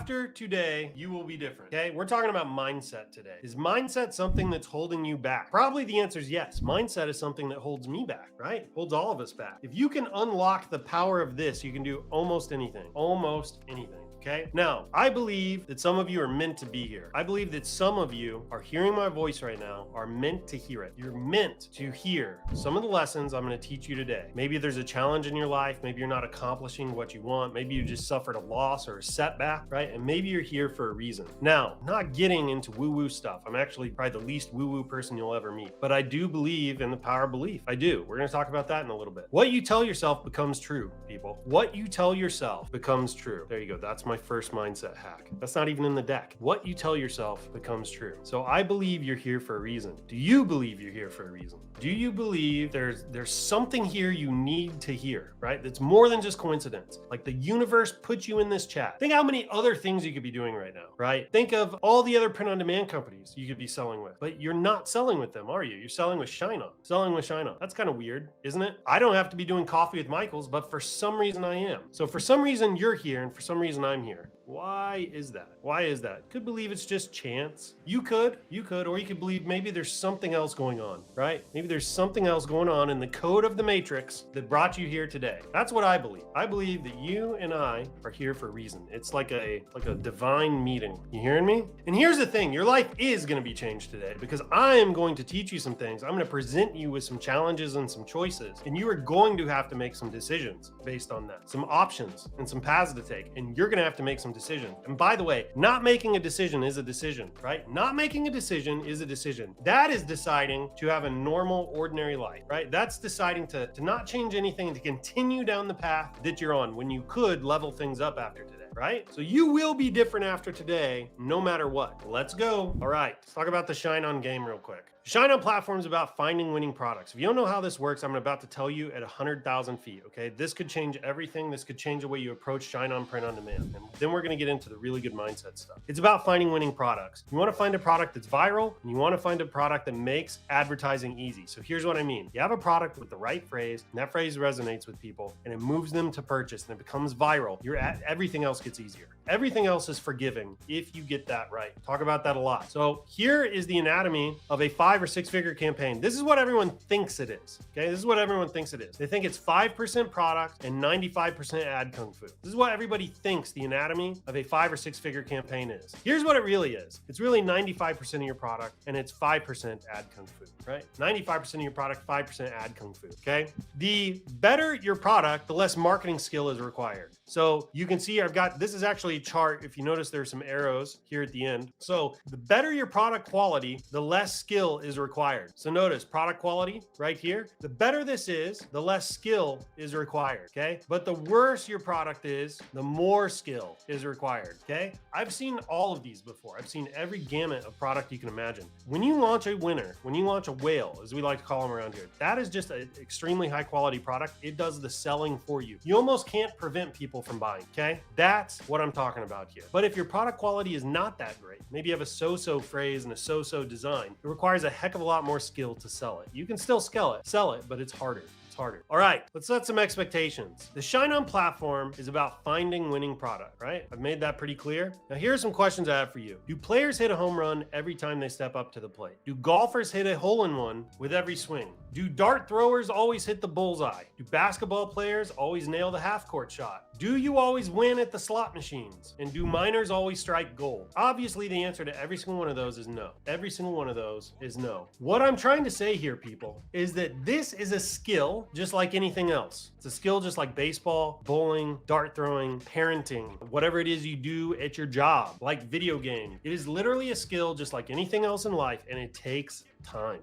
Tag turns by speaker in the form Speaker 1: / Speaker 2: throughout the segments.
Speaker 1: After today, you will be different, okay? We're talking about mindset today. Is mindset something that's holding you back? Probably the answer is yes. Mindset is something that holds me back, right? Holds all of us back. If you can unlock the power of this, you can do almost anything. Almost anything. Okay. Now, I believe that some of you are meant to be here. I believe that some of you are hearing my voice right now, are meant to hear it. You're meant to hear some of the lessons I'm going to teach you today. Maybe there's a challenge in your life. Maybe you're not accomplishing what you want. Maybe you just suffered a loss or a setback, right? And maybe you're here for a reason. Now, not getting into woo-woo stuff. I'm actually probably the least woo-woo person you'll ever meet, but I do believe in the power of belief. I do. We're going to talk about that in a little bit. What you tell yourself becomes true, people. What you tell yourself becomes true. There you go. That's my first mindset hack. That's not even in the deck. What you tell yourself becomes true. So I believe you're here for a reason. Do you believe you're here for a reason? Do you believe there's something here you need to hear, right? That's more than just coincidence. Like the universe put you in this chat. Think how many other things you could be doing right now, right? Think of all the other print on demand companies you could be selling with, but you're not selling with them, are you? You're selling with ShineOn. Selling with ShineOn. That's kind of weird, isn't it? I don't have to be doing coffee with Michaels, but for some reason I am. So for some reason you're here and for some reason I'm here. Why is that? Why is that? Could believe it's just chance. You could, or you could believe maybe there's something else going on, right? Maybe there's something else going on in the code of the matrix that brought you here today. That's what I believe. I believe that you and I are here for a reason. It's like a divine meeting. You hearing me? And here's the thing, your life is going to be changed today because I am going to teach you some things. I'm going to present you with some challenges and some choices, and you are going to have to make some decisions based on that, some options and some paths to take, and you're going to have to make some decision. And by the way, not making a decision is a decision, right? Not making a decision is a decision. That is deciding to have a normal, ordinary life, right? That's deciding to not change anything and to continue down the path that you're on when you could level things up after today, right? So you will be different after today, no matter what. Let's go. All right, let's talk about the ShineOn game real quick. ShineOn platform is about finding winning products. If you don't know how this works, I'm about to tell you at 100,000 feet, okay? This could change everything. This could change the way you approach ShineOn print on demand. And then we're gonna get into the really good mindset stuff. It's about finding winning products. You wanna find a product that's viral, and you wanna find a product that makes advertising easy. So here's what I mean. You have a product with the right phrase, and that phrase resonates with people, and it moves them to purchase, and it becomes viral. Everything else gets easier. Everything else is forgiving if you get that right. Talk about that a lot. So here is the anatomy of a 5 or 6 figure campaign. This is what everyone thinks it is. Okay, this is what everyone thinks it is. They think it's 5% product and 95% ad kung fu. This is what everybody thinks the anatomy of a 5 or 6 figure campaign is. Here's what it really is. It's really 95% of your product and it's 5% ad kung fu, right? 95% of your product, 5% ad kung fu, okay? The better your product, the less marketing skill is required. So you can see this is actually a chart. If you notice, there's some arrows here at the end. So the better your product quality, the less skill is required. So notice product quality right here. The better this is, the less skill is required, okay? But the worse your product is, the more skill is required, okay? I've seen all of these before. I've seen every gamut of product you can imagine. When you launch a winner, when you launch a whale, as we like to call them around here, that is just an extremely high quality product. It does the selling for you. You almost can't prevent people from buying, okay? That's what I'm talking about here. But if your product quality is not that great, maybe you have a so-so phrase and a so-so design, it requires a heck of a lot more skill to sell it. You can still sell it, but it's harder. Harder. All right, let's set some expectations. The ShineOn platform is about finding winning product, right? I've made that pretty clear. Now here are some questions I have for you. Do players hit a home run every time they step up to the plate? Do golfers hit a hole-in-one with every swing? Do dart throwers always hit the bullseye? Do basketball players always nail the half-court shot? Do you always win at the slot machines? And do miners always strike gold? Obviously, the answer to every single one of those is no. Every single one of those is no. What I'm trying to say here, people, is that this is a skill just like anything else. It's a skill just like baseball, bowling, dart throwing, parenting, whatever it is you do at your job, like video game. It is literally a skill just like anything else in life, and it takes time,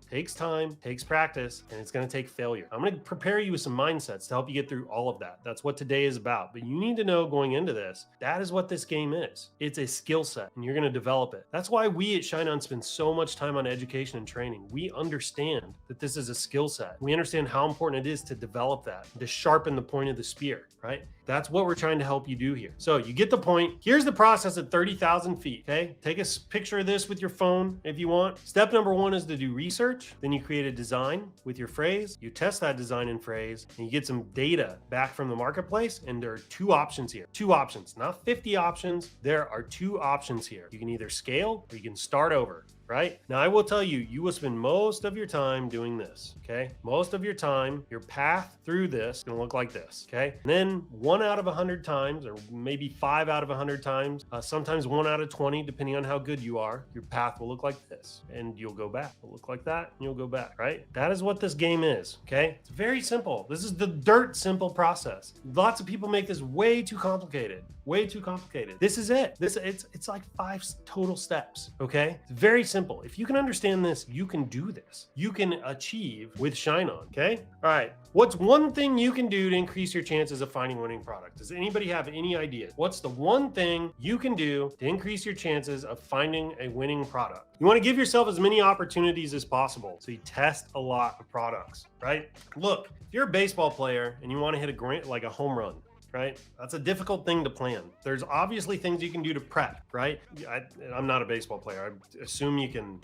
Speaker 1: takes practice, and it's going to take failure. I'm going to prepare you with some mindsets to help you get through all of that. That's what today is about. But you need to know going into this, that is what this game is. It's a skill set, and you're going to develop it. That's why we at ShineOn spend so much time on education and training. We understand that this is a skill set. We understand how important it is to develop that, to sharpen the point of the spear, right? That's what we're trying to help you do here. So you get the point. Here's the process at 30,000 feet, okay? Take a picture of this with your phone if you want. Step number 1 is to do do research, then you create a design with your phrase, you test that design and phrase, and you get some data back from the marketplace, and there are two options here. Two options, not 50 options. There are two options here. You can either scale or you can start over. Right? Now, I will tell you, you will spend most of your time doing this, okay? Most of your time, your path through this is gonna look like this, okay? And then 1 out of 100 times, or maybe 5 out of 100 times, sometimes 1 out of 20, depending on how good you are, your path will look like this, and you'll go back. It'll look like that, and you'll go back, right? That is what this game is, okay? It's very simple. This is the dirt simple process. Lots of people make this way too complicated. Way too complicated. This is it. It's like 5 total steps, okay? It's very simple. If you can understand this, you can do this. You can achieve with ShineOn, okay? All right. What's one thing you can do to increase your chances of finding a winning product? Does anybody have any ideas? What's the one thing you can do to increase your chances of finding a winning product? You want to give yourself as many opportunities as possible. So you test a lot of products, right? Look, if you're a baseball player and you want to hit a home run, right? That's a difficult thing to plan. There's obviously things you can do to prep, right? I'm not a baseball player. I assume you can,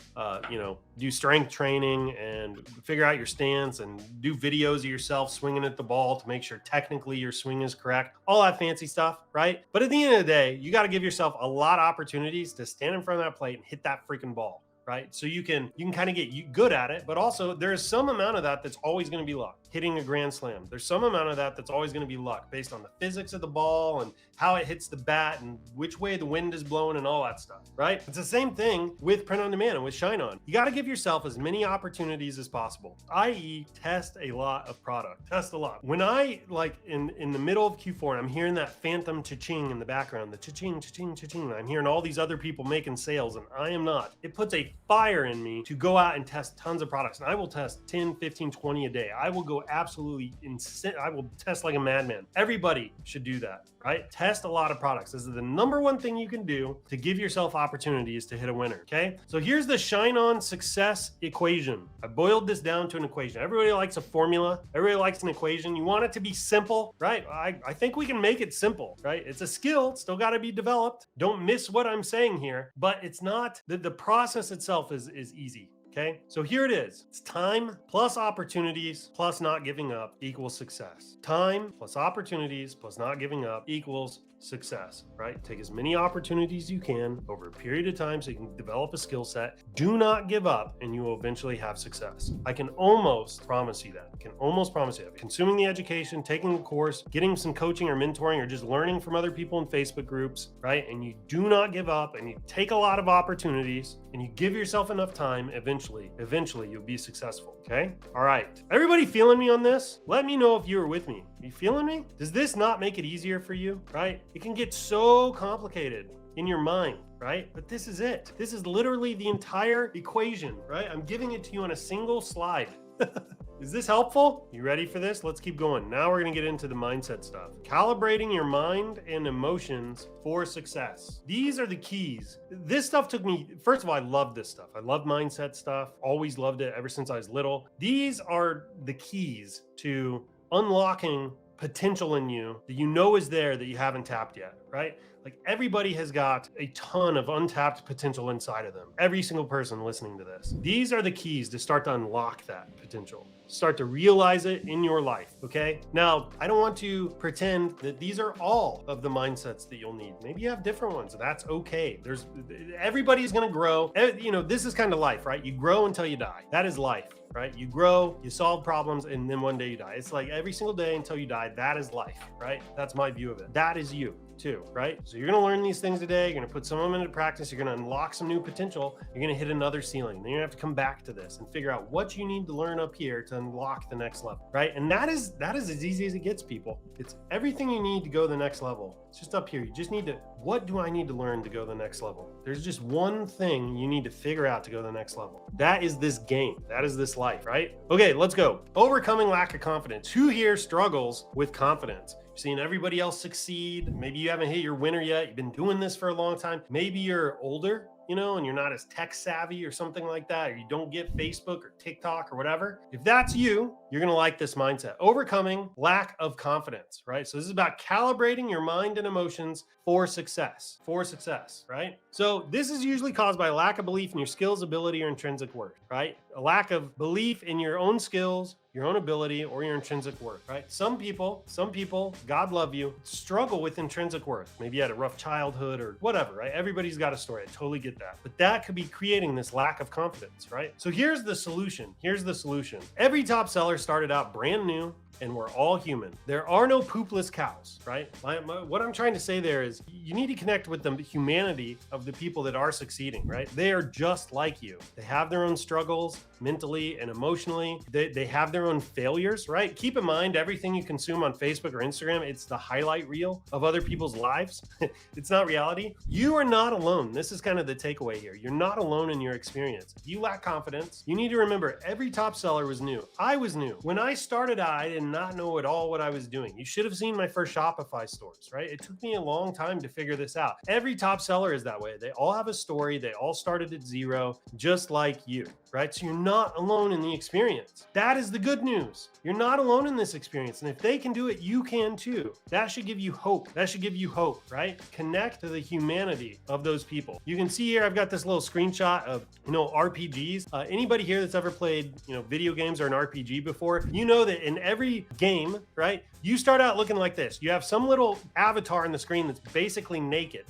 Speaker 1: do strength training and figure out your stance and do videos of yourself swinging at the ball to make sure technically your swing is correct. All that fancy stuff, right? But at the end of the day, you got to give yourself a lot of opportunities to stand in front of that plate and hit that freaking ball. Right? So you can kind of get good at it, but also there's some amount of that that's always going to be luck. Hitting a grand slam. There's some amount of that that's always going to be luck based on the physics of the ball and how it hits the bat and which way the wind is blowing and all that stuff, right? It's the same thing with print on demand and with ShineOn. You got to give yourself as many opportunities as possible, i.e. test a lot of product. Test a lot. When I in the middle of Q4 and I'm hearing that phantom cha-ching in the background, the cha-ching, cha-ching, cha-ching, I'm hearing all these other people making sales and I am not. It puts a fire in me to go out and test tons of products. And I will test 10, 15, 20 a day. I will go absolutely insane. I will test like a madman. Everybody should do that, right? Test a lot of products. This is the number one thing you can do to give yourself opportunities to hit a winner, okay? So here's the ShineOn success equation. I boiled this down to an equation. Everybody likes a formula. Everybody likes an equation. You want it to be simple, right? I think we can make it simple, right? It's a skill. It's still got to be developed. Don't miss what I'm saying here, but it's not, the process itself is easy. Okay, so here it is. It's time plus opportunities plus not giving up equals success. Time plus opportunities plus not giving up equals success, right? Take as many opportunities as you can over a period of time so you can develop a skill set. Do not give up and you will eventually have success. I can almost promise you that. Consuming the education, taking the course, getting some coaching or mentoring or just learning from other people in Facebook groups, right? And you do not give up and you take a lot of opportunities and you give yourself enough time, eventually you'll be successful, okay? All right. Everybody feeling me on this? Let me know if you are with me. Are you feeling me? Does this not make it easier for you, right? It can get so complicated in your mind, right? But this is it. This is literally the entire equation, right? I'm giving it to you on a single slide. Is this helpful? You ready for this? Let's keep going. Now we're going to get into the mindset stuff. Calibrating your mind and emotions for success. These are the keys. This stuff took me, first of all, I love this stuff. I love mindset stuff. Always loved it ever since I was little. These are the keys to unlocking potential in you that you know is there that you haven't tapped yet, right? Like everybody has got a ton of untapped potential inside of them. Every single person listening to this. These are the keys to start to unlock that potential. Start to realize it in your life, okay? Now, I don't want to pretend that these are all of the mindsets that you'll need. Maybe you have different ones. That's okay. Everybody's gonna grow. You know, this is kind of life, right? You grow until you die. That is life. Right? You grow, you solve problems, and then one day you die. It's like every single day until you die. That is life, right? That's my view of it. That is you too, right? So you're going to learn these things today. You're going to put some of them into practice. You're going to unlock some new potential. You're going to hit another ceiling. Then you're going to have to come back to this and figure out what you need to learn up here to unlock the next level, right? And that is as easy as it gets, people. It's everything you need to go to the next level. It's just up here. You just need to, what do I need to learn to go to the next level? There's just one thing you need to figure out to go to the next level. That is this game. That is this life, right? Okay, let's go. Overcoming lack of confidence. Who here struggles with confidence? You're seeing everybody else succeed. Maybe you haven't hit your winner yet. You've been doing this for a long time. Maybe you're older you know, and you're not as tech savvy or something like that, or you don't get Facebook or TikTok or whatever, if that's you, you're going to like this mindset. Overcoming lack of confidence, right? So this is about calibrating your mind and emotions for success, right? So this is usually caused by a lack of belief in your skills, ability, or intrinsic worth, right? A lack of belief in your own skills, your own ability, or your intrinsic worth, right? Some people, God love you, struggle with intrinsic worth. Maybe you had a rough childhood or whatever, right? Everybody's got a story. I totally get that. But that could be creating this lack of confidence, right? So here's the solution. Every top seller started out brand new, and we're all human. There are no poopless cows, right? What I'm trying to say there is you need to connect with the humanity of the people that are succeeding, right? They are just like you. They have their own struggles mentally and emotionally. They have their own failures, right? Keep in mind, everything you consume on Facebook or Instagram, it's the highlight reel of other people's lives. It's not reality. You are not alone. This is kind of the takeaway here. You're not alone in your experience. If you lack confidence, you need to remember every top seller was new. I was new. When I started out, I did not know at all what I was doing. You should have seen my first Shopify stores, right? It took me a long time to figure this out. Every top seller is that way. They all have a story. They all started at zero, just like you, right? So you're not alone in the experience. That is the good news. You're not alone in this experience. And if they can do it, you can too. That should give you hope. Right? Connect to the humanity of those people. You can see here, I've got this little screenshot of, RPGs. Anybody here that's ever played, video games or an RPG before, you know that in every game, right, you start out looking like this. You have some little avatar on the screen that's basically naked.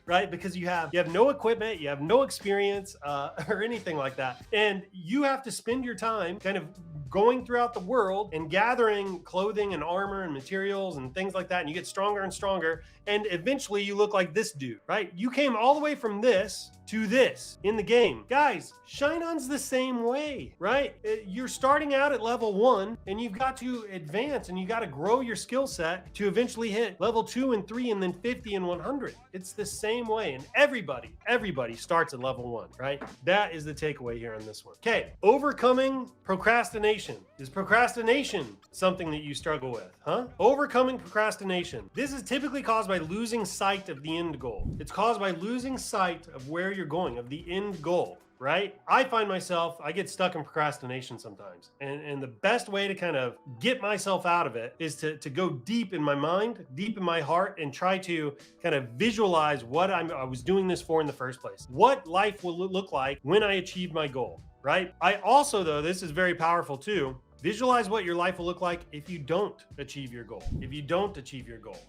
Speaker 1: Right? Because you have no equipment, you have no experience or anything like that. And you have to spend your time kind of going throughout the world and gathering clothing and armor and materials and things like that. And you get stronger and stronger. And eventually you look like this dude, right? You came all the way from this to this in the game. Guys, ShineOn's the same way, right? You're starting out at level 1 and you've got to advance and you got to grow your skill set to eventually hit level 2 and 3 and then 50 and 100. It's the same way. And everybody starts at level 1, right? That is the takeaway here on this one. Okay, overcoming procrastination. Is procrastination something that you struggle with, huh? Overcoming procrastination. This is typically caused by losing sight of the end goal. It's caused by losing sight of where you're going, of the end goal, right? I find myself, I get stuck in procrastination sometimes. And the best way to kind of get myself out of it is to go deep in my mind, deep in my heart, and try to kind of visualize what I was doing this for in the first place. What life will look like when I achieve my goal, right? I also, though, this is very powerful too, visualize what your life will look like if you don't achieve your goal.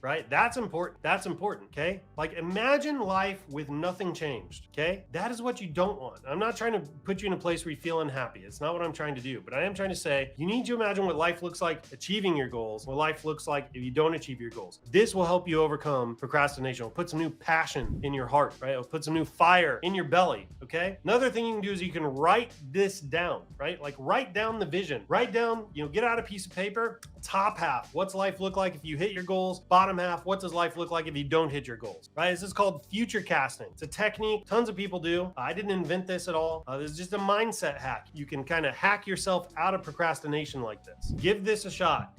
Speaker 1: Right? That's important, okay? Like imagine life with nothing changed, okay? That is what you don't want. I'm not trying to put you in a place where you feel unhappy. It's not what I'm trying to do, but I am trying to say you need to imagine what life looks like achieving your goals, what life looks like if you don't achieve your goals. This will help you overcome procrastination. It'll put some new passion in your heart, right? It'll put some new fire in your belly, okay? Another thing you can do is you can write this down, right? Like write down the vision, write down, get out a piece of paper, top half, what's life look like if you hit your goals? Bottom half, what does life look like if you don't hit your goals, right? This is called future casting. It's a technique tons of people do. I didn't invent this at all. This is just a mindset hack. You can kind of hack yourself out of procrastination like this. Give this a shot.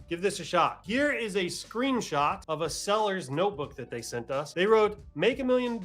Speaker 1: Here is a screenshot of a seller's notebook that they sent us. They wrote, make $1 million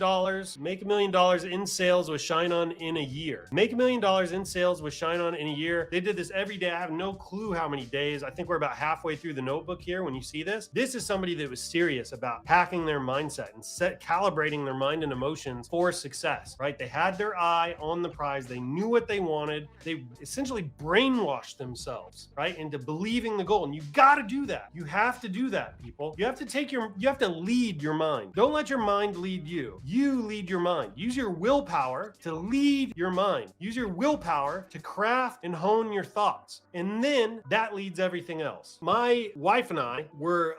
Speaker 1: in sales with ShineOn in a year. Make $1 million in sales with ShineOn in a year. They did this every day. I have no clue how many days. I think we're about halfway through the notebook here when you see this. This is somebody that was serious about hacking their mindset and calibrating their mind and emotions for success, right? They had their eye on the prize. They knew what they wanted. They essentially brainwashed themselves, right, into believing the goal. And you got to do that. You have to do that, people. You have to lead your mind. Don't let your mind lead you. You lead your mind. Use your willpower to lead your mind. Use your willpower to craft and hone your thoughts. And then that leads everything else. My wife and I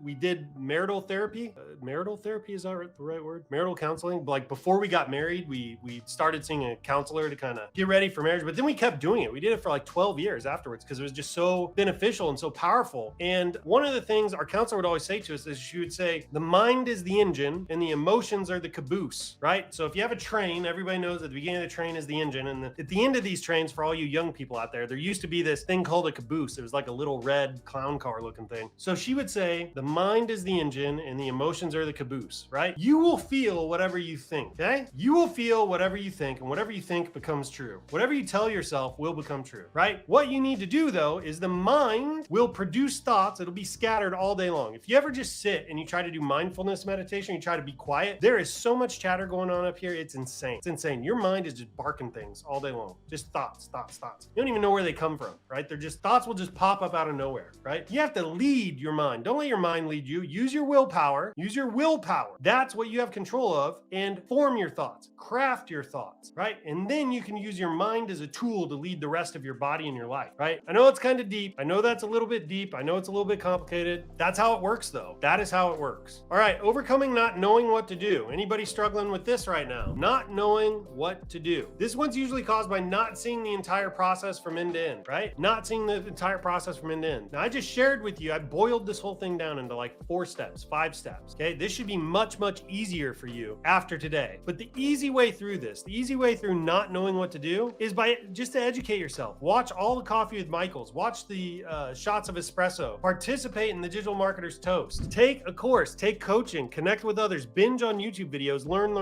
Speaker 1: we did marital therapy. Marital therapy, is that the right word? Marital counseling. Like before we got married, we started seeing a counselor to kind of get ready for marriage, but then we kept doing it. We did it for like 12 years afterwards because it was just so beneficial and so powerful. And one of the things our counselor would always say to us is she would say, the mind is the engine and the emotions are the caboose, right? So if you have a train, everybody knows at the beginning of the train is the engine. And at the end of these trains, for all you young people out there, there used to be this thing called a caboose. It was like a little red clown car looking thing. So she would say, the mind is the engine and the emotions are the caboose, right? You will feel whatever you think, okay? You will feel whatever you think, and whatever you think becomes true. Whatever you tell yourself will become true, right? What you need to do though is the mind will produce thoughts. It'll be scattered all day long. If you ever just sit and you try to do mindfulness meditation, you try to be quiet, there is so much chatter going on up here. It's insane. It's insane. Your mind is just barking things all day long. Just thoughts. You don't even know where they come from, right? They're just, thoughts will just pop up out of nowhere, right? You have to lead your mind. Don't let your mind lead you. Use your willpower. Use your willpower. That's what you have control of, and form your thoughts, craft your thoughts, right? And then you can use your mind as a tool to lead the rest of your body and your life, right? I know it's kind of deep. I know that's a little bit deep. I know it's a little bit complicated. That's how it works though. That is how it works. All right, overcoming not knowing what to do. Anybody struggling with this right now? Not knowing what to do. This one's usually caused by not seeing the entire process from end to end, right? Not seeing the entire process from end to end. Now I just shared with you, I boiled this whole thing down into like 4 steps, 5 steps, okay? This should be much, much easier for you after today. But the easy way through this, the easy way through not knowing what to do is by just to educate yourself. Watch all the Coffee with Michaels, watch the Shots of Espresso, participate in the Digital Marketer's Toast, take a course, take coaching, connect with others, binge on YouTube videos, learn.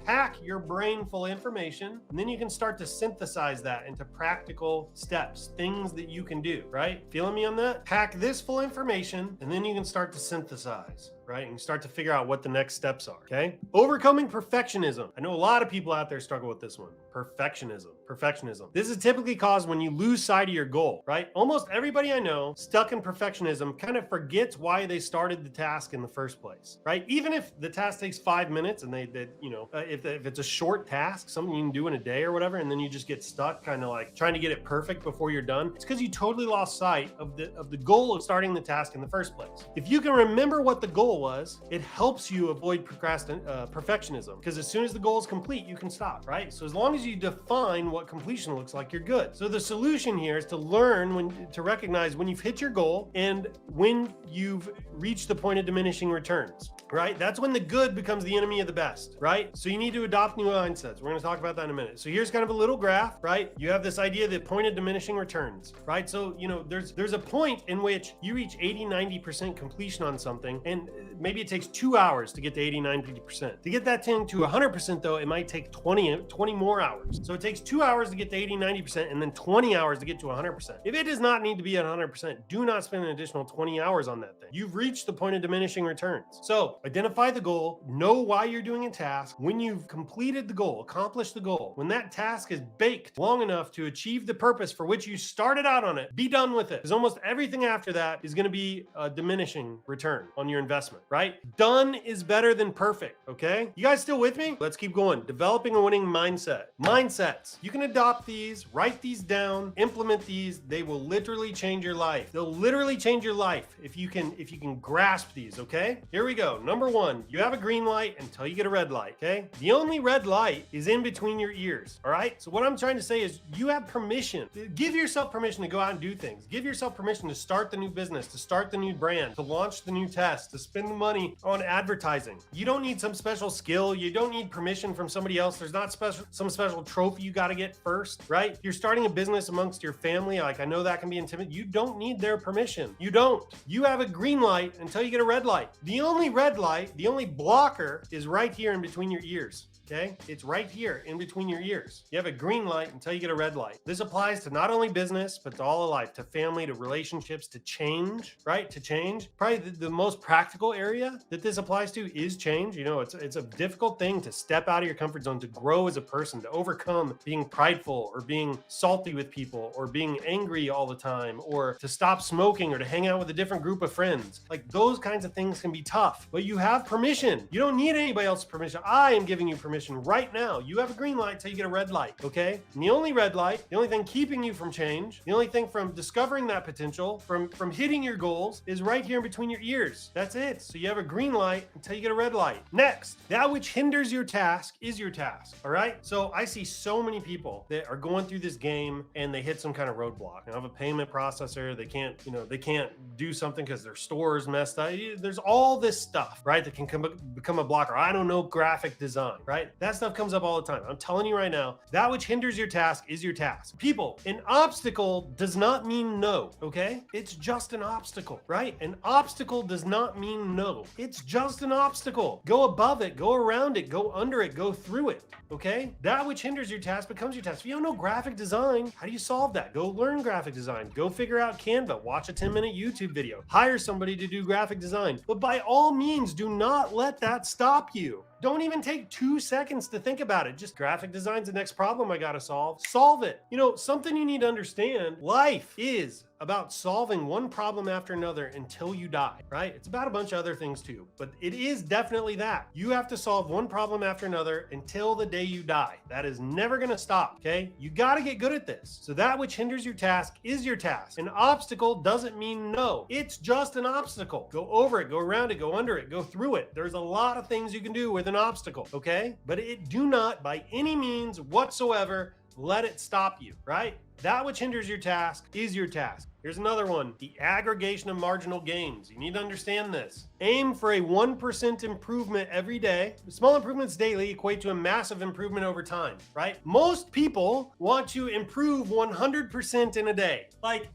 Speaker 1: Pack your brain full of information, and then you can start to synthesize that into practical steps, things that you can do, right? Feeling me on that? Pack this full information, and then you can start to synthesize, right? And start to figure out what the next steps are, okay? Overcoming perfectionism. I know a lot of people out there struggle with this one. Perfectionism. This is typically caused when you lose sight of your goal, right? Almost everybody I know stuck in perfectionism kind of forgets why they started the task in the first place, right? Even if the task takes 5 minutes and if it's a short task, something you can do in a day or whatever, and then you just get stuck kind of like trying to get it perfect before you're done, it's because you totally lost sight of the goal of starting the task in the first place. If you can remember what the goal was, it helps you avoid perfectionism, because as soon as the goal is complete, you can stop, right? So as long as you define what completion looks like, you're good. So the solution here is to learn to recognize when you've hit your goal and when you've reached the point of diminishing returns, right? That's when the good becomes the enemy of the best, right? So you need to adopt new mindsets. We're going to talk about that in a minute. So here's kind of a little graph, right? You have this idea that point of diminishing returns, right? So, there's a point in which you reach 80-90% completion on something, and maybe it takes 2 hours to get to 80-90%. To get that thing to 100% though, it might take 20 more hours. So it takes 2 hours to get to 80-90% and then 20 hours to get to 100%. If it does not need to be at 100%, do not spend an additional 20 hours on that thing. You've reached the point of diminishing returns. So identify the goal, know why you're doing a task. When you've completed the goal, accomplished the goal, when that task is baked long enough to achieve the purpose for which you started out on it, be done with it. Because almost everything after that is going to be a diminishing return on your investment, right? Done is better than perfect, okay? You guys still with me? Let's keep going. Developing a winning mindset. Mindsets. You can adopt these, write these down, implement these. They will literally change your life. They'll literally change your life if you can grasp these, okay? Here we go. Number 1, you have a green light until you get a red light, okay? The only red light is in between your ears, all right? So what I'm trying to say is you have permission. Give yourself permission to go out and do things. Give yourself permission to start the new business, to start the new brand, to launch the new test, to spend the money on advertising. You don't need some special skill. You don't need permission from somebody else. There's not some special trophy you got to get first, right? You're starting a business amongst your family. Like, I know that can be intimidating. You don't need their permission. You don't. You have a green light until you get a red light. The only red light, the only blocker is right here in between your ears. Okay, it's right here in between your ears. You have a green light until you get a red light. This applies to not only business, but to all of life, to family, to relationships, to change, right? To change. Probably the most practical area that this applies to is change. It's a difficult thing to step out of your comfort zone, to grow as a person, to overcome being prideful or being salty with people or being angry all the time, or to stop smoking or to hang out with a different group of friends. Like, those kinds of things can be tough, but you have permission. You don't need anybody else's permission. I am giving you permission right now. You have a green light till you get a red light, okay? And the only red light, the only thing keeping you from change, the only thing from discovering that potential, from hitting your goals, is right here in between your ears. That's it. So you have a green light until you get a red light. Next, that which hinders your task is your task, all right? So I see so many people that are going through this game and they hit some kind of roadblock. They have a payment processor, they can't do something because their store is messed up. There's all this stuff, right, that can become a blocker. I don't know graphic design, right? That stuff comes up all the time. I'm telling you right now, that which hinders your task is your task. People, an obstacle does not mean no, okay? It's just an obstacle, right? An obstacle does not mean no. It's just an obstacle. Go above it, go around it, go under it, go through it, okay? That which hinders your task becomes your task. If you don't know graphic design, how do you solve that? Go learn graphic design. Go figure out Canva. Watch a 10-minute YouTube video. Hire somebody to do graphic design. But by all means, do not let that stop you. Don't even take 2 seconds to think about it. Just graphic design's the next problem I gotta solve. Solve it. You know, something you need to understand, life is about solving one problem after another until you die, right? It's about a bunch of other things too, but it is definitely that. You have to solve one problem after another until the day you die. That is never gonna stop, okay? You gotta get good at this. So that which hinders your task is your task. An obstacle doesn't mean no. It's just an obstacle. Go over it, go around it, go under it, go through it. There's a lot of things you can do with an obstacle, okay? But do not by any means whatsoever let it stop you, right? That which hinders your task is your task. Here's another one, the aggregation of marginal gains. You need to understand this. Aim for a 1% improvement every day. Small improvements daily equate to a massive improvement over time, right? Most people want to improve 100% in a day. Like,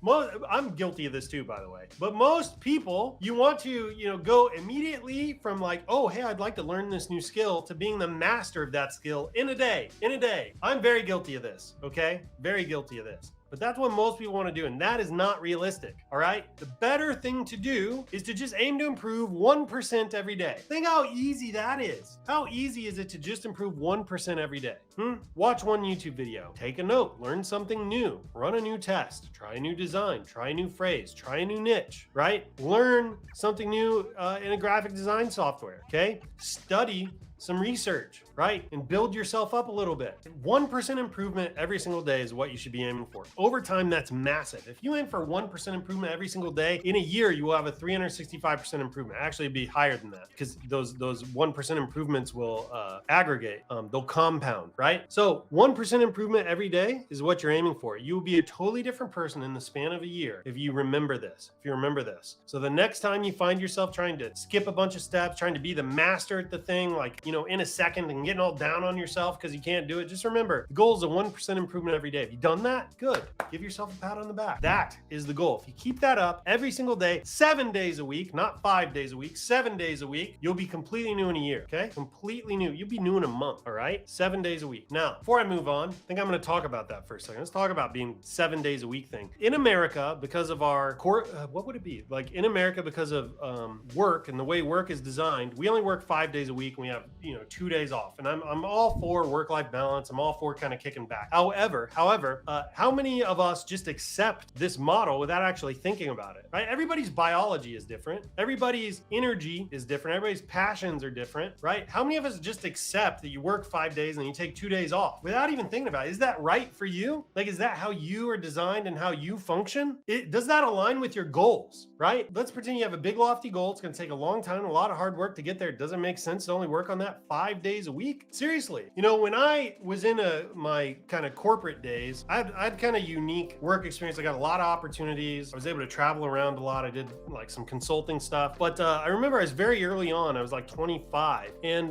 Speaker 1: I'm guilty of this too, by the way. But most people, you want to, go immediately from like, oh, hey, I'd like to learn this new skill to being the master of that skill in a day. I'm very guilty of this, okay? Very guilty of this. But that's what most people want to do, and that is not realistic, all right? The better thing to do is to just aim to improve 1% every day. Think how easy that is. How easy is it to just improve 1% every day? Watch one YouTube video, take a note, learn something new, run a new test, try a new design, try a new phrase, try a new niche, right? Learn something new in a graphic design software, okay? Study some research, right? And build yourself up a little bit. 1% improvement every single day is what you should be aiming for. Over time, that's massive. If you aim for 1% improvement every single day, in a year, you will have a 365% improvement. Actually, it'd be higher than that because those 1% improvements will aggregate. They'll compound, right? So 1% improvement every day is what you're aiming for. You will be a totally different person in the span of a year if you remember this, So the next time you find yourself trying to skip a bunch of steps, trying to be the master at the thing, like, in a second and getting all down on yourself because you can't do it, just remember, the goal is a 1% improvement every day. Have you done that? Good. Give yourself a pat on the back. That is the goal. If you keep that up every single day, 7 days a week, not 5 days a week, 7 days a week, you'll be completely new in a year, okay? Completely new. You'll be new in a month, all right? 7 days a week. Now, before I move on, I think I'm going to talk about that for a second. Let's talk about being 7 days a week thing. In America, because of our what would it be? Like in America, because of work and the way work is designed, we only work 5 days a week and we have 2 days off, and I'm all for work-life balance. I'm all for kind of kicking back. However, how many of us just accept this model without actually thinking about it, right? Everybody's biology is different. Everybody's energy is different. Everybody's passions are different, right? How many of us just accept that you work 5 days and you take 2 days off without even thinking about it? Is that right for you? Like, is that how you are designed and how you function? Does that align with your goals, right? Let's pretend you have a big lofty goal. It's going to take a long time, a lot of hard work to get there. It doesn't make sense to only work on that 5 days a week. Seriously. When I was in my kind of corporate days, I had kind of unique work experience. I got a lot of opportunities. I was able to travel around a lot. I did like some consulting stuff. But I remember I was very early on. I was like 25. And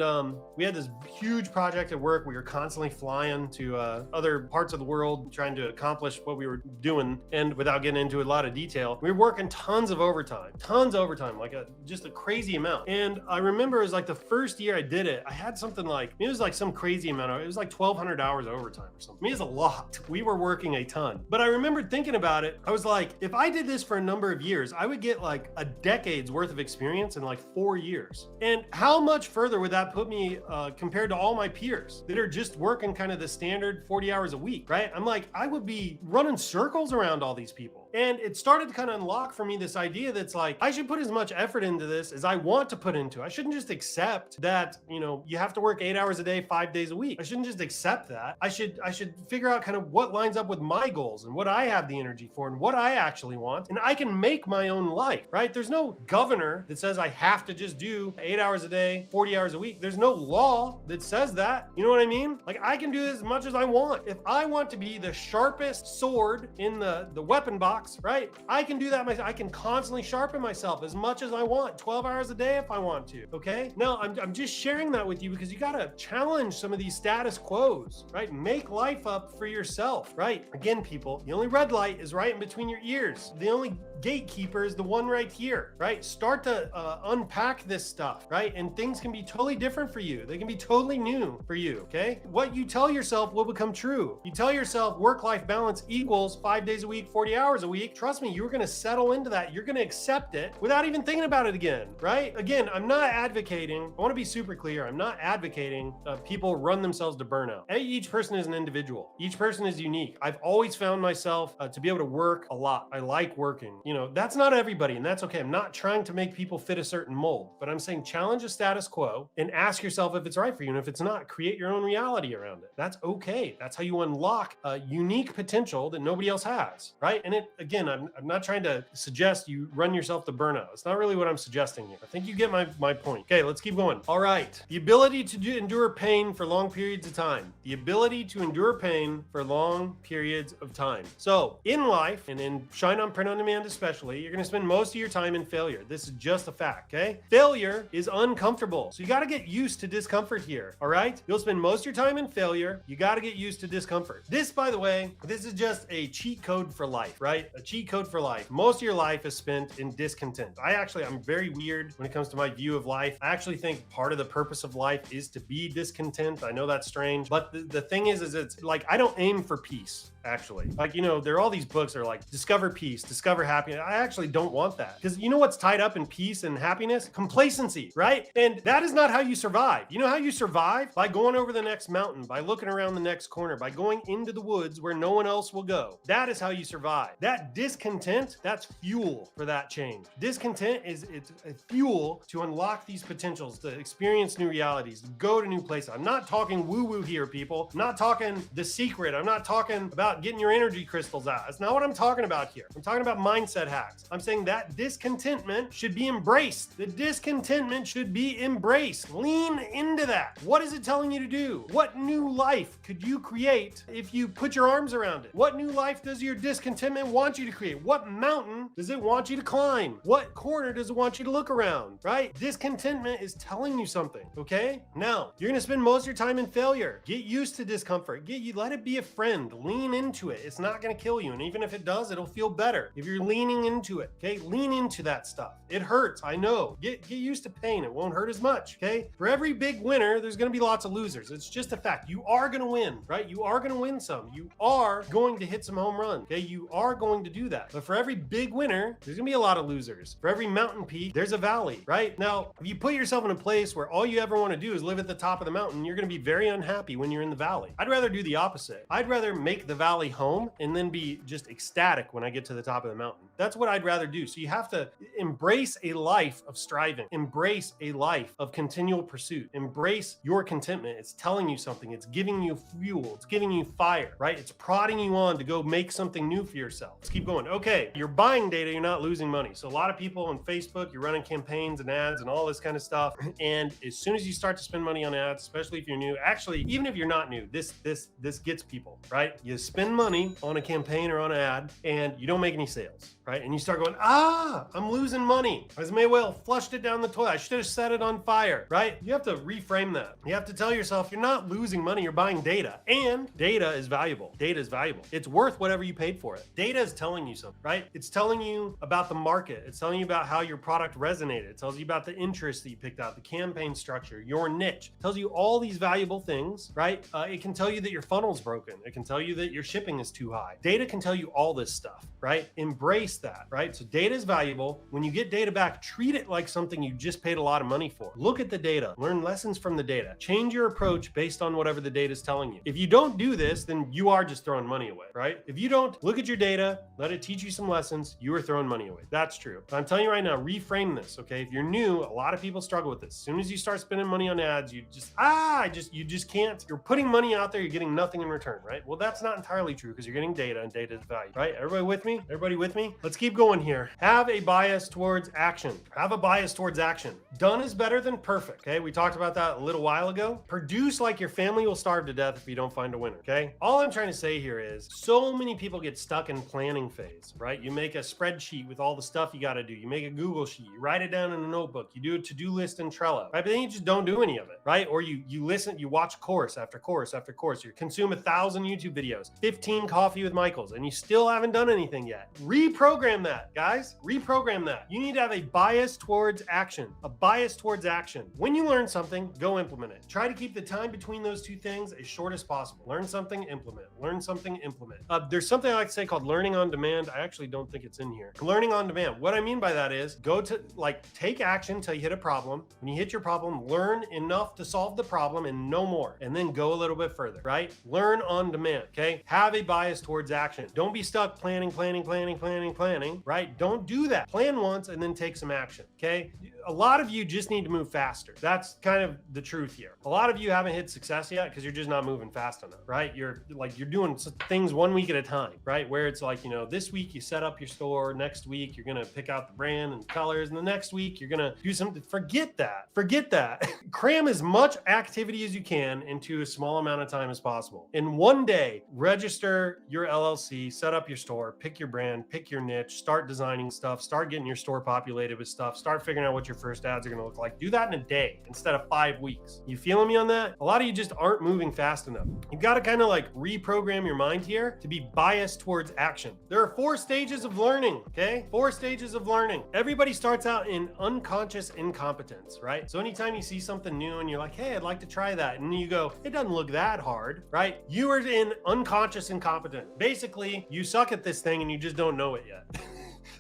Speaker 1: we had this huge project at work. We were constantly flying to other parts of the world trying to accomplish what we were doing. And without getting into a lot of detail, we were working tons of overtime, like just a crazy amount. And I remember it was like the first year I did it, I had something like, it was like some crazy amount of, it was like 1,200 hours overtime or something. I mean, it's a lot. We were working a ton. But I remembered thinking about it. I was like, if I did this for a number of years, I would get like a decade's worth of experience in like 4 years. And how much further would that put me compared to all my peers that are just working kind of the standard 40 hours a week, right? I'm like, I would be running circles around all these people. And it started to kind of unlock for me this idea that's like, I should put as much effort into this as I want to put into it. I shouldn't just accept that, you have to work 8 hours a day, 5 days a week. I shouldn't just accept that. I should figure out kind of what lines up with my goals and what I have the energy for and what I actually want. And I can make my own life, right? There's no governor that says I have to just do 8 hours a day, 40 hours a week. There's no law that says that. You know what I mean? Like, I can do this as much as I want. If I want to be the sharpest sword in the weapon box, right? I can do that myself. I can constantly sharpen myself as much as I want, 12 hours a day if I want to, okay? Now, I'm just sharing that with you because you gotta challenge some of these status quos, right? Make life up for yourself, right? Again, people, the only red light is right in between your ears. The only gatekeeper is the one right here, right? Start to unpack this stuff, right? And things can be totally different for you. They can be totally new for you, okay? What you tell yourself will become true. You tell yourself work-life balance equals 5 days a week, 40 hours a week. Trust me, you're gonna settle into that. You're gonna accept it without even thinking about it again, right? Again, I'm not advocating, I wanna be super clear, I'm not advocating people run themselves to burnout. Each person is an individual. Each person is unique. I've always found myself to be able to work a lot. I like working. That's not everybody, and that's okay. I'm not trying to make people fit a certain mold, but I'm saying challenge a status quo and ask yourself if it's right for you. And if it's not, create your own reality around it. That's okay. That's how you unlock a unique potential that nobody else has, right? And again, I'm not trying to suggest you run yourself to burnout. It's not really what I'm suggesting here. I think you get my point. Okay, let's keep going. All right. The ability to endure pain for long periods of time. The ability to endure pain for long periods of time. So in life, and in ShineOn Print on Demand especially, you're going to spend most of your time in failure. This is just a fact, okay? Failure is uncomfortable. So you got to get used to discomfort here, all right? You'll spend most of your time in failure. You got to get used to discomfort. This, by the way, this is just a cheat code for life, right? A cheat code for life. Most of your life is spent in discontent. I'm very weird when it comes to my view of life. I actually think part of the purpose of life is to be discontent. I know that's strange, but the thing is it's like, I don't aim for peace. Actually, there are all these books that are like discover peace, discover happiness. I actually don't want that, because you know what's tied up in peace and happiness? Complacency, right? And that is not how you survive. You know how you survive? By going over the next mountain, by looking around the next corner, by going into the woods where no one else will go. That is how you survive. That discontent, that's fuel for that change. Discontent it's a fuel to unlock these potentials, to experience new realities, to go to new places. I'm not talking woo-woo here, people. I'm not talking The Secret. I'm not talking about getting your energy crystals out. That's not what I'm talking about here. I'm talking about mindset hacks. I'm saying that discontentment should be embraced. The discontentment should be embraced. Lean into that. What is it telling you to do? What new life could you create if you put your arms around it? What new life does your discontentment want you to create? What mountain does it want you to climb? What corner does it want you to look around, right? Discontentment is telling you something, okay? Now, you're gonna spend most of your time in failure. Get used to discomfort. Let it be a friend. Lean into it. It's not going to kill you. And even if it does, it'll feel better if you're leaning into it. Okay. Lean into that stuff. It hurts. I know. Get used to pain. It won't hurt as much. Okay. For every big winner, there's going to be lots of losers. It's just a fact. You are going to win, right? You are going to win some. You are going to hit some home runs. Okay. You are going to do that. But for every big winner, there's going to be a lot of losers. For every mountain peak, there's a valley, right? Now, if you put yourself in a place where all you ever want to do is live at the top of the mountain, you're going to be very unhappy when you're in the valley. I'd rather do the opposite. I'd rather make the valley home and then be just ecstatic when I get to the top of the mountain. That's what I'd rather do. So you have to embrace a life of striving, embrace a life of continual pursuit, embrace your contentment. It's telling you something. It's giving you fuel. It's giving you fire, right? It's prodding you on to go make something new for yourself. Let's keep going. Okay. You're buying data. You're not losing money. So a lot of people on Facebook, you're running campaigns and ads and all this kind of stuff. And as soon as you start to spend money on ads, especially if you're new, actually, even if you're not new, this gets people, right? You spend money on a campaign or on an ad and you don't make any sales, right? And you start going, I'm losing money. I may well flushed it down the toilet. I should have set it on fire, right? You have to reframe that. You have to tell yourself you're not losing money, you're buying data, and data is valuable. Data is valuable. It's worth whatever you paid for it. Data is telling you something, right? It's telling you about the market. It's telling you about how your product resonated. It tells you about the interest that you picked out, the campaign structure, your niche. It tells you all these valuable things, right? It can tell you that your funnel's broken. It can tell you that your shipping is too high. Data can tell you all this stuff, right? Embrace waste that, right? So data is valuable. When you get data back, treat it like something you just paid a lot of money for. Look at the data, learn lessons from the data, change your approach based on whatever the data is telling you. If you don't do this, then you are just throwing money away, right? If you don't look at your data, let it teach you some lessons, you are throwing money away. That's true. But I'm telling you right now, reframe this, okay? If you're new, a lot of people struggle with this. As soon as you start spending money on ads, you just can't. You're putting money out there, you're getting nothing in return, right? Well, that's not entirely true because you're getting data and data is value, right? Everybody with me? Everybody with me? Let's keep going here. Have a bias towards action. Have a bias towards action. Done is better than perfect, okay? We talked about that a little while ago. Produce like your family will starve to death if you don't find a winner, okay? All I'm trying to say here is so many people get stuck in planning phase, right? You make a spreadsheet with all the stuff you got to do. You make a Google sheet, you write it down in a notebook, you do a to-do list in Trello, right? But then you just don't do any of it, right? Or you listen, you watch course after course after course, you consume 1,000 YouTube videos, 15 Coffee with Michaels, and you still haven't done anything yet. Reprogram that, guys. Reprogram that. You need to have a bias towards action. A bias towards action. When you learn something, go implement it. Try to keep the time between those two things as short as possible. Learn something, implement. Learn something, implement. There's something I like to say called learning on demand. I actually don't think it's in here. Learning on demand. What I mean by that is go to take action until you hit a problem. When you hit your problem, learn enough to solve the problem and no more. And then go a little bit further, right? Learn on demand, okay? Have a bias towards action. Don't be stuck planning, right? Don't do that. Plan once and then take some action, okay? A lot of you just need to move faster. That's kind of the truth here. A lot of you haven't hit success yet because you're just not moving fast enough, right? You're doing things 1 week at a time, right? Where it's like, this week you set up your store, next week you're gonna pick out the brand and colors, and the next week you're gonna do something. Forget that. Cram as much activity as you can into a small amount of time as possible. In one day, register your LLC, set up your store, pick your brand, pick your niche, start designing stuff, start getting your store populated with stuff, start figuring out what your first ads are going to look like. Do that in a day instead of 5 weeks. You feeling me on that? A lot of you just aren't moving fast enough. You've got to kind of reprogram your mind here to be biased towards action. There are 4 stages of learning, okay? 4 stages of learning. Everybody starts out in unconscious incompetence, right? So anytime you see something new and you're like, hey, I'd like to try that. And you go, it doesn't look that hard, right? You are in unconscious incompetence. Basically, you suck at this thing and you just don't know it yet.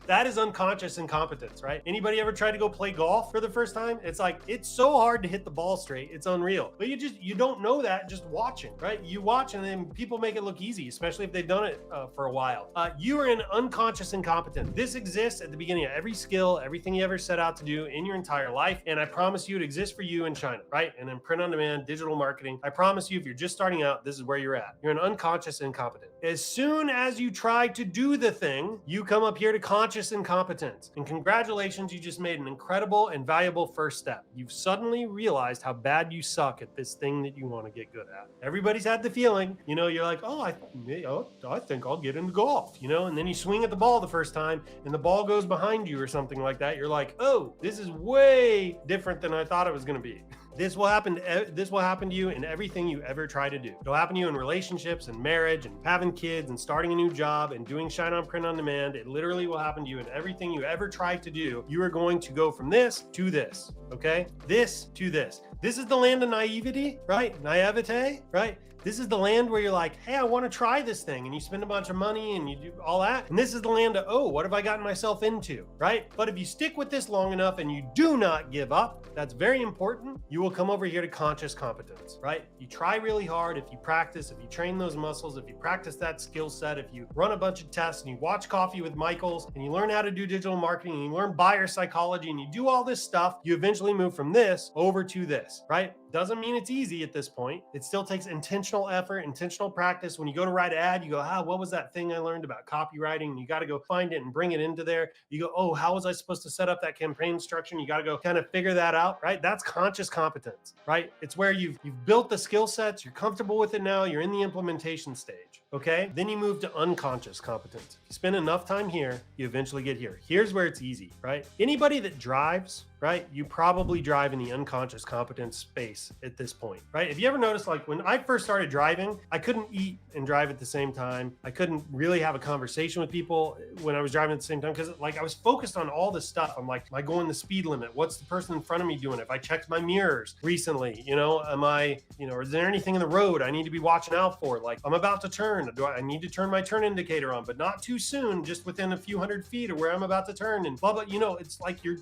Speaker 1: That is unconscious incompetence, right? Anybody ever tried to go play golf for the first time? It's so hard to hit the ball straight. It's unreal. But you don't know that just watching, right? You watch and then people make it look easy, especially if they've done it for a while. You are in unconscious incompetence. This exists at the beginning of every skill, everything you ever set out to do in your entire life. And I promise you it exists for you in China, right? And in print on demand, digital marketing. I promise you if you're just starting out, this is where you're at. You're an unconscious incompetent. As soon as you try to do the thing, you come up here to conscious incompetence. And congratulations, you just made an incredible and valuable first step. You've suddenly realized how bad you suck at this thing that you want to get good at. Everybody's had the feeling, you're like, I think I'll get into golf, and then you swing at the ball the first time and the ball goes behind you or something like that. You're like, oh, this is way different than I thought it was going to be. This will happen to you in everything you ever try to do. It'll happen to you in relationships and marriage and having kids and starting a new job and doing ShineOn print on demand. It literally will happen to you in everything you ever try to do. You are going to go from this to this, okay? This to this. This is the land of naivety, right? Naivete, right? This is the land where you're like, hey, I want to try this thing. And you spend a bunch of money and you do all that. And this is the land of, oh, what have I gotten myself into, right? But if you stick with this long enough and you do not give up, that's very important. You will come over here to conscious competence, right? You try really hard. If you practice, if you train those muscles, if you practice that skill set, if you run a bunch of tests and you watch Coffee with Michaels and you learn how to do digital marketing and you learn buyer psychology and you do all this stuff, you eventually move from this over to this, right? Doesn't mean it's easy at this point. It still takes intentional effort, intentional practice. When you go to write an ad, you go, what was that thing I learned about copywriting? And you got to go find it and bring it into there. You go, oh, how was I supposed to set up that campaign structure? And you got to go kind of figure that out, right? That's conscious competence, right? It's where you've built the skill sets, you're comfortable with it now, you're in the implementation stage, okay? Then you move to unconscious competence. If you spend enough time here, you eventually get here. Here's where it's easy, right? Anybody that drives right? You probably drive in the unconscious competence space at this point, right? If you ever noticed, like when I first started driving, I couldn't eat and drive at the same time. I couldn't really have a conversation with people when I was driving at the same time because like I was focused on all this stuff. I'm like, am I going the speed limit? What's the person in front of me doing? If I checked my mirrors recently, am I, is there anything in the road I need to be watching out for? Like I'm about to turn. Do I need to turn my turn indicator on, but not too soon, just within a few hundred feet of where I'm about to turn and blah, blah. It's like your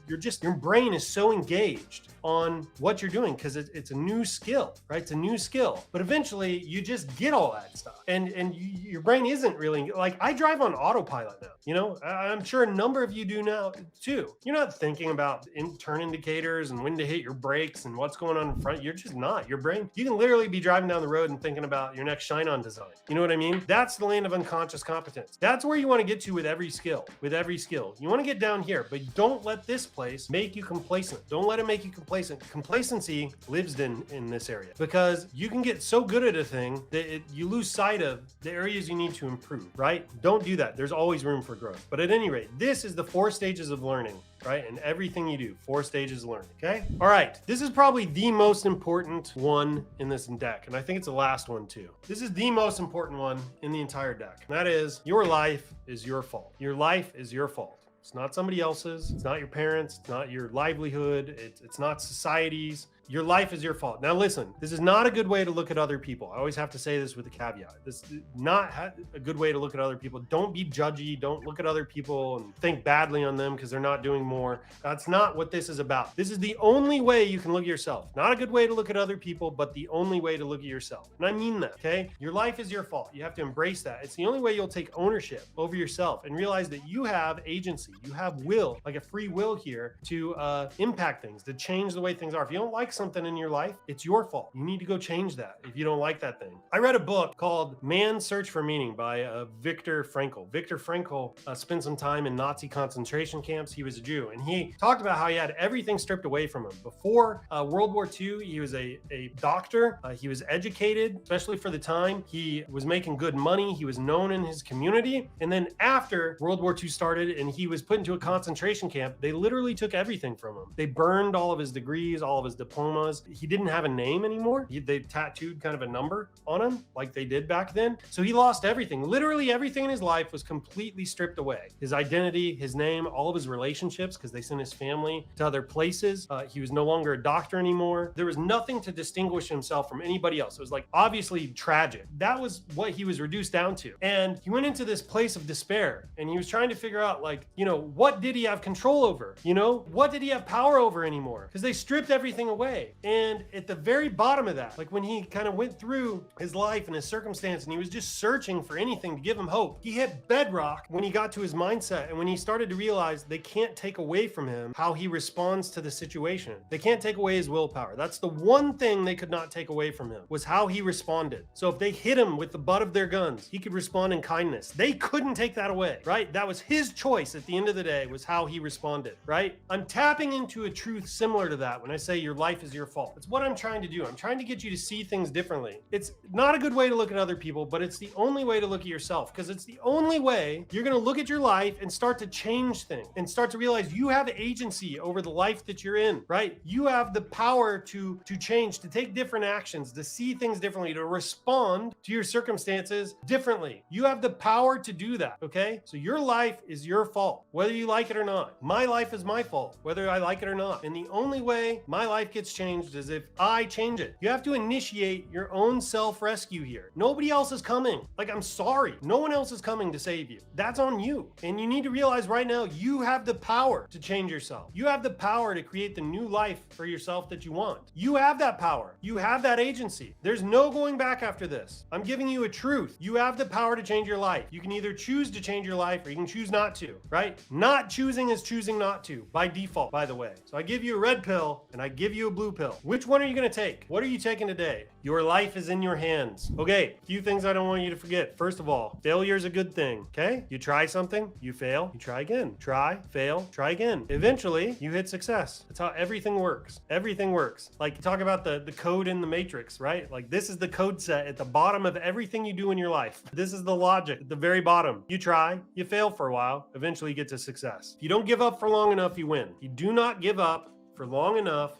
Speaker 1: brain is so engaged on what you're doing because it's a new skill, right? It's a new skill. But eventually you just get all that stuff. And your brain isn't really like I drive on autopilot now. I'm sure a number of you do now too. You're not thinking about turn indicators and when to hit your brakes and what's going on in front. You're just not. Your brain, you can literally be driving down the road and thinking about your next ShineOn design. You know what I mean? That's the land of unconscious competence. That's where you want to get to with every skill. You want to get down here, but don't let this place make you complacent. Don't let it make you complacent. Complacency lives in this area because you can get so good at a thing that you lose sight of the areas you need to improve, right? Don't do that. There's always room for growth. But at any rate, this is the 4 stages of learning, right? And everything you do, 4 stages of learning, okay? All right, this is probably the most important one in this deck, and I think it's the last one too. This is the most important one in the entire deck, and that is your life is your fault. Your life is your fault. It's not somebody else's, it's not your parents, it's not your livelihood, it's not society's. Your life is your fault. Now listen, this is not a good way to look at other people. I always have to say this with a caveat. This is not a good way to look at other people. Don't be judgy. Don't look at other people and think badly on them because they're not doing more. That's not what this is about. This is the only way you can look at yourself. Not a good way to look at other people, but the only way to look at yourself. And I mean that, okay? Your life is your fault. You have to embrace that. It's the only way you'll take ownership over yourself and realize that you have agency. You have will, like a free will here to impact things, to change the way things are. If you don't like something in your life, it's your fault. You need to go change that if you don't like that thing. I read a book called Man's Search for Meaning by Viktor Frankl. Viktor Frankl spent some time in Nazi concentration camps. He was a Jew, and he talked about how he had everything stripped away from him. Before World War II, he was a doctor. He was educated, especially for the time. He was making good money. He was known in his community. And then after World War II started and he was put into a concentration camp, they literally took everything from him. They burned all of his degrees, all of his diplomas. He didn't have a name anymore. They tattooed kind of a number on him like they did back then. So he lost everything. Literally everything in his life was completely stripped away. His identity, his name, all of his relationships, because they sent his family to other places. He was no longer a doctor anymore. There was nothing to distinguish himself from anybody else. It was like obviously tragic. That was what he was reduced down to. And he went into this place of despair and he was trying to figure out like, what did he have control over? What did he have power over anymore? Because they stripped everything away. And at the very bottom of that, like when he kind of went through his life and his circumstance and he was just searching for anything to give him hope, he hit bedrock when he got to his mindset and when he started to realize they can't take away from him how he responds to the situation. They can't take away his willpower. That's the one thing they could not take away from him was how he responded. So if they hit him with the butt of their guns, he could respond in kindness. They couldn't take that away, right? That was his choice at the end of the day was how he responded, right? I'm tapping into a truth similar to that when I say your life is your fault. It's what I'm trying to do. I'm trying to get you to see things differently. It's not a good way to look at other people, but it's the only way to look at yourself because it's the only way you're going to look at your life and start to change things and start to realize you have agency over the life that you're in, right? You have the power to change, to take different actions, to see things differently, to respond to your circumstances differently. You have the power to do that, okay? So your life is your fault, whether you like it or not. My life is my fault, whether I like it or not. And the only way my life gets changed is if I change it. You have to initiate your own self-rescue here. Nobody else is coming. Like, I'm sorry. No one else is coming to save you. That's on you. And you need to realize right now, you have the power to change yourself. You have the power to create the new life for yourself that you want. You have that power. You have that agency. There's no going back after this. I'm giving you a truth. You have the power to change your life. You can either choose to change your life or you can choose not to, right? Not choosing is choosing not to by default, by the way. So I give you a red pill and I give you a blue pill. Which one are you going to take? What are you taking today? Your life is in your hands. Okay, a few things I don't want you to forget. First of all, failure is a good thing, okay? You try something, you fail, you try again. Try, fail, try again. Eventually, you hit success. That's how everything works. Everything works. Like, you talk about the code in the matrix, right? Like, this is the code set at the bottom of everything you do in your life. This is the logic at the very bottom. You try, you fail for a while, eventually you get to success. If you don't give up for long enough, you win. You do not give up for long enough,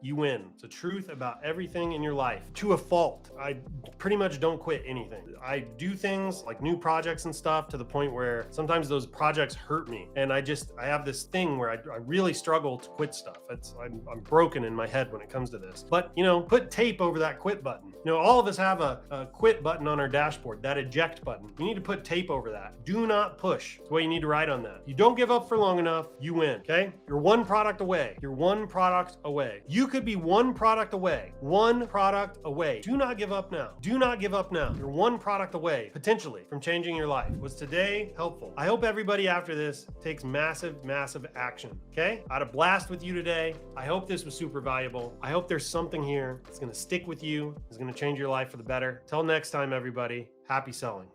Speaker 1: you win. It's a truth about everything in your life. To a fault, I pretty much don't quit anything. I do things like new projects and stuff to the point where sometimes those projects hurt me. And I have this thing where I really struggle to quit stuff. I'm broken in my head when it comes to this. But, put tape over that quit button. All of us have a quit button on our dashboard, that eject button. You need to put tape over that. Do not push. That's what you need to write on that. You don't give up for long enough, you win, okay? You're one product away. You're one product away. You could be one product away. One product away. Do not give up now. Do not give up now. You're one product away, potentially, from changing your life. Was today helpful? I hope everybody after this takes massive, massive action, okay? I had a blast with you today. I hope this was super valuable. I hope there's something here that's gonna stick with you, that's gonna change your life for the better. Till next time, everybody, happy selling.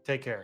Speaker 1: Take care.